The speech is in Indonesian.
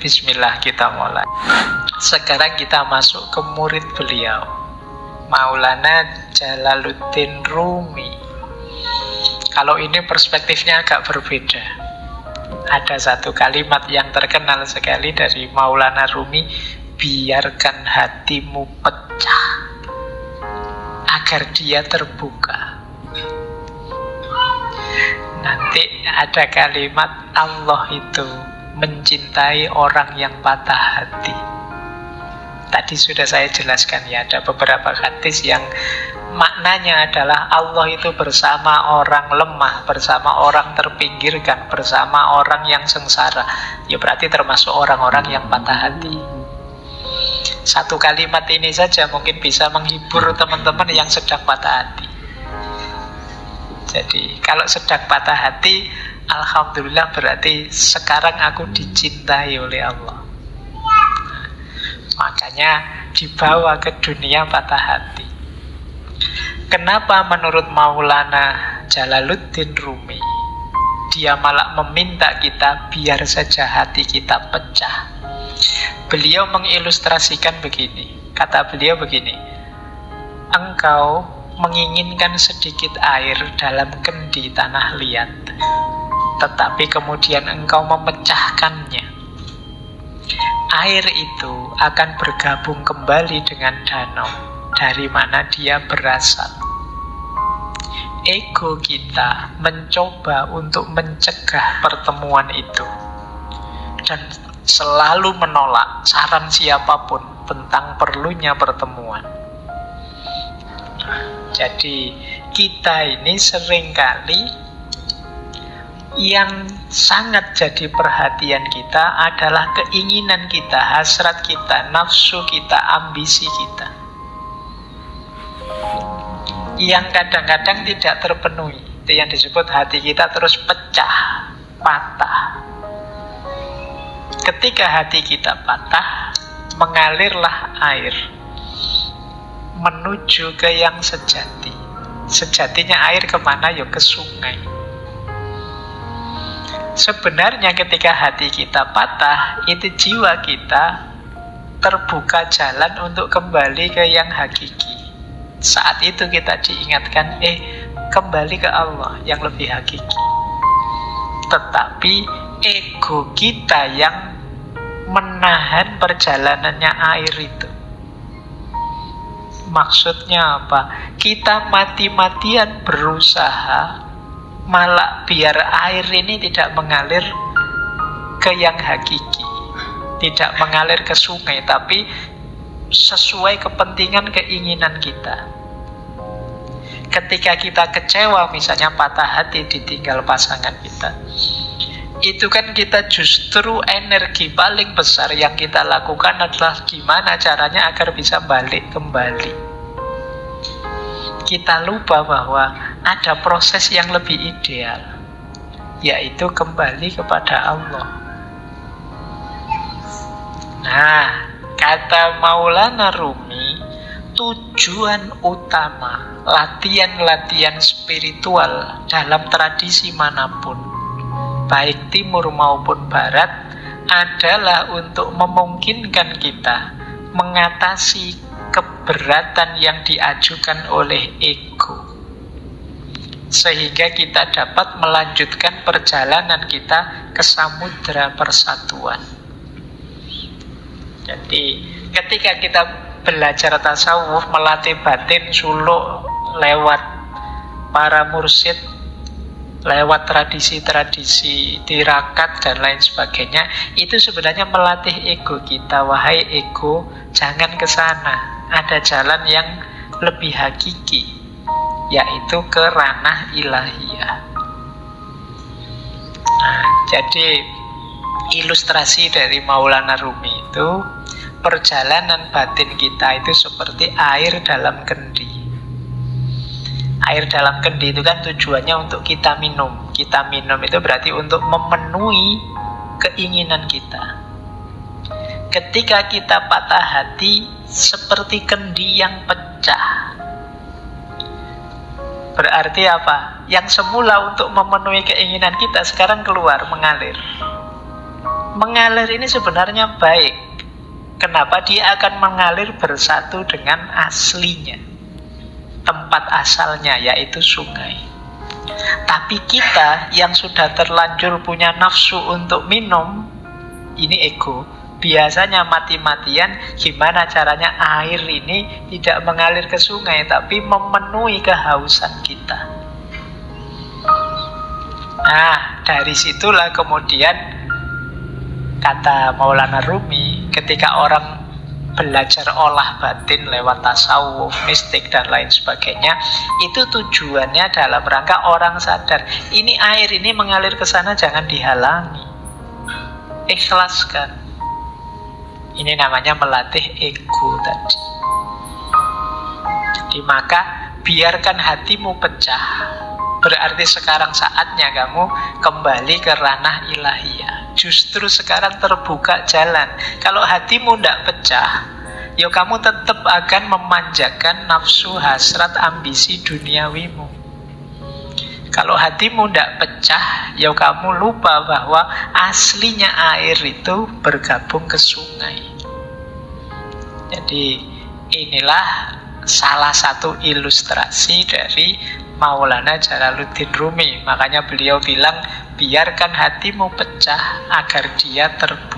Bismillah, kita mulai. Sekarang kita masuk ke murid beliau, Maulana Jalaluddin Rumi. Kalau ini perspektifnya agak berbeda. Ada satu kalimat yang terkenal sekali dari Maulana Rumi, biarkan hatimu pecah agar dia terbuka. Nanti ada kalimat, Allah itu mencintai orang yang patah hati. Tadi sudah saya jelaskan ya, ada beberapa hadis yang maknanya adalah Allah itu bersama orang lemah, bersama orang terpinggirkan, bersama orang yang sengsara. Ya berarti termasuk orang-orang yang patah hati. Satu kalimat ini saja mungkin bisa menghibur teman-teman yang sedang patah hati. Jadi kalau sedang patah hati, alhamdulillah berarti sekarang aku dicintai oleh Allah. Makanya dibawa ke dunia patah hati. Kenapa menurut Maulana Jalaluddin Rumi dia malah meminta kita biar saja hati kita pecah? Beliau mengilustrasikan begini. Kata beliau begini, engkau menginginkan sedikit air dalam kendi tanah liat, tetapi kemudian engkau memecahkannya. Air itu akan bergabung kembali dengan danau dari mana dia berasal. Ego kita mencoba untuk mencegah pertemuan itu dan selalu menolak saran siapapun tentang perlunya pertemuan. Jadi kita ini seringkali yang sangat jadi perhatian kita adalah keinginan kita, hasrat kita, nafsu kita, ambisi kita, yang kadang-kadang tidak terpenuhi. Itu yang disebut hati kita terus pecah, patah. Ketika hati kita patah, mengalirlah air menuju ke yang sejati. Sejatinya air kemana? Ya ke sungai. Sebenarnya ketika hati kita patah, itu jiwa kita terbuka jalan untuk kembali ke yang hakiki. Saat itu kita diingatkan, kembali ke Allah yang lebih hakiki. Tetapi ego kita yang menahan perjalanannya air itu. Maksudnya apa? Kita mati-matian berusaha malah biar air ini tidak mengalir ke yang hakiki, tidak mengalir ke sungai, tapi sesuai kepentingan keinginan kita. Ketika kita kecewa, misalnya patah hati ditinggal pasangan kita, itu kan kita justru energi paling besar yang kita lakukan adalah gimana caranya agar bisa balik kembali. Kita lupa bahwa ada proses yang lebih ideal, yaitu kembali kepada Allah. Nah, kata Maulana Rumi, tujuan utama latihan-latihan spiritual dalam tradisi manapun, baik timur maupun barat, adalah untuk memungkinkan kita mengatasi keberatan yang diajukan oleh ego, sehingga kita dapat melanjutkan perjalanan kita ke samudra persatuan. Jadi ketika kita belajar tasawuf, melatih batin, suluk lewat para mursyid, lewat tradisi-tradisi tirakat dan lain sebagainya, itu sebenarnya melatih ego kita. Wahai ego, jangan ke sana. Ada jalan yang lebih hakiki, yaitu ke ranah ilahiyah. Nah, jadi ilustrasi dari Maulana Rumi itu, perjalanan batin kita itu seperti air dalam kendi. Air dalam kendi itu kan tujuannya untuk kita minum. Kita minum itu berarti untuk memenuhi keinginan kita. Ketika kita patah hati, seperti kendi yang pecah. Berarti apa? Yang semula untuk memenuhi keinginan kita sekarang keluar, mengalir. Mengalir ini sebenarnya baik. Kenapa? Dia akan mengalir bersatu dengan aslinya, tempat asalnya, yaitu sungai. Tapi kita yang sudah terlanjur punya nafsu untuk minum, ini ego, biasanya mati-matian gimana caranya air ini tidak mengalir ke sungai, tapi memenuhi kehausan kita. Nah, dari situlah kemudian kata Maulana Rumi, ketika orang belajar olah batin lewat tasawuf, mistik, dan lain sebagainya, itu tujuannya dalam rangka orang sadar, ini air ini mengalir ke sana, jangan dihalangi. Ikhlaskan. Ini namanya melatih ego tadi. Jadi maka biarkan hatimu pecah. Berarti sekarang saatnya kamu kembali ke ranah ilahiyah. Justru sekarang terbuka jalan. Kalau hatimu tidak pecah, ya kamu tetap akan memanjakan nafsu, hasrat, ambisi duniawimu. Kalau hatimu tidak pecah, ya kamu lupa bahwa aslinya air itu bergabung ke sungai. Jadi inilah salah satu ilustrasi dari Maulana Jalaluddin Rumi. Makanya beliau bilang, biarkan hatimu pecah agar dia terbuka